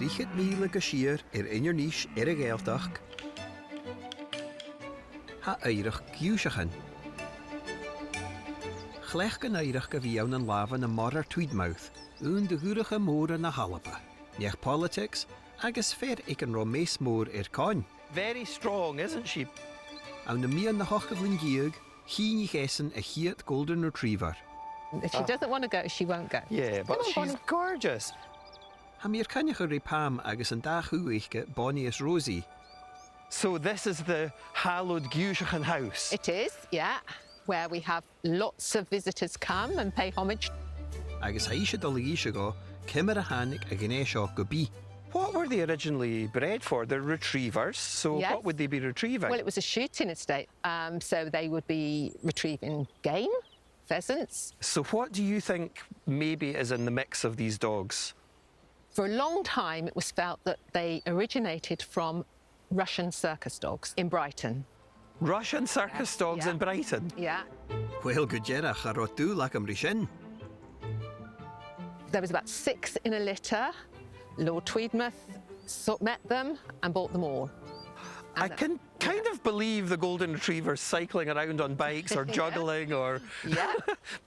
30 míle go siar inar níos a Gaeltach. Ha éireach Guisachan. Chlech gan éireach go bhí an lava na Lord Tweetmouth, de húracha móra na ALBA. Neach politics, agus fair ag an romés mór cáin. Very strong, isn't she? An na mian na hochaflin giag, híní gessen a hiat golden retriever. If she doesn't want to go, she won't go. Yeah, but she's gorgeous. Ha mir cannach ri pam agus an dach huichke Bonnie is Rosie. So this is the hallowed Guisachan House. It is, yeah, where we have lots of visitors come and pay homage. Agus haisha doligisha go, kimmer a hannig a gnéisio go bí. What were they originally bred for? They're retrievers, so Yes. what would they be retrieving? Well, it was a shooting estate, so they would be retrieving game, pheasants. So what do you think maybe is in the mix of these dogs? For a long time, it was felt that they originated from Russian circus dogs in Brighton. Russian circus dogs Yeah. in Brighton? Yeah. Well, good jera charotu lakam rishin. There was about 6 in a litter. Lord Tweetmouth met them and bought them all. I can kind of believe the golden retrievers cycling around on bikes or juggling or Yeah.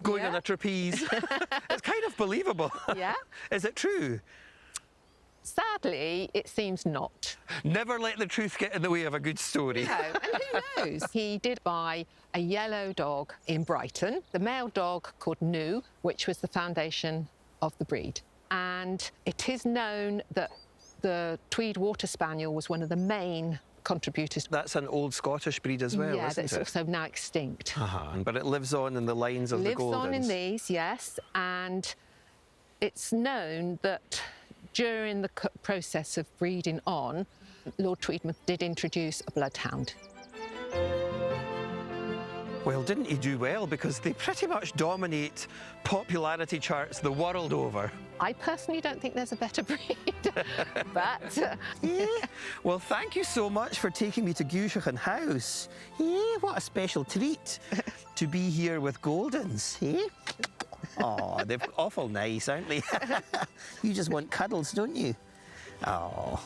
going on Yeah. a trapeze. It's kind of believable. Yeah. Is it true? Sadly, it seems not. Never let the truth get in the way of a good story. No, and who knows? He did buy a yellow dog in Brighton, the male dog called New, which was the foundation of the breed. And it is known that the Tweed Water Spaniel was one of the main contributors. That's an old Scottish breed as well, yeah, isn't that's it? also now extinct. But it lives on in the lines of the Lives Goldens. on in these, yes, and it's known that during the process of breeding on, Lord Tweetmouth did introduce a bloodhound. Well, didn't he do well? Because they pretty much dominate popularity charts the world over. I personally don't think there's a better breed, but Yeah. Well, thank you so much for taking me to Guisachan House. Yeah, what a special treat to be here with Goldens, eh? Oh, they're awful nice, aren't they? You just want cuddles, don't you? Oh.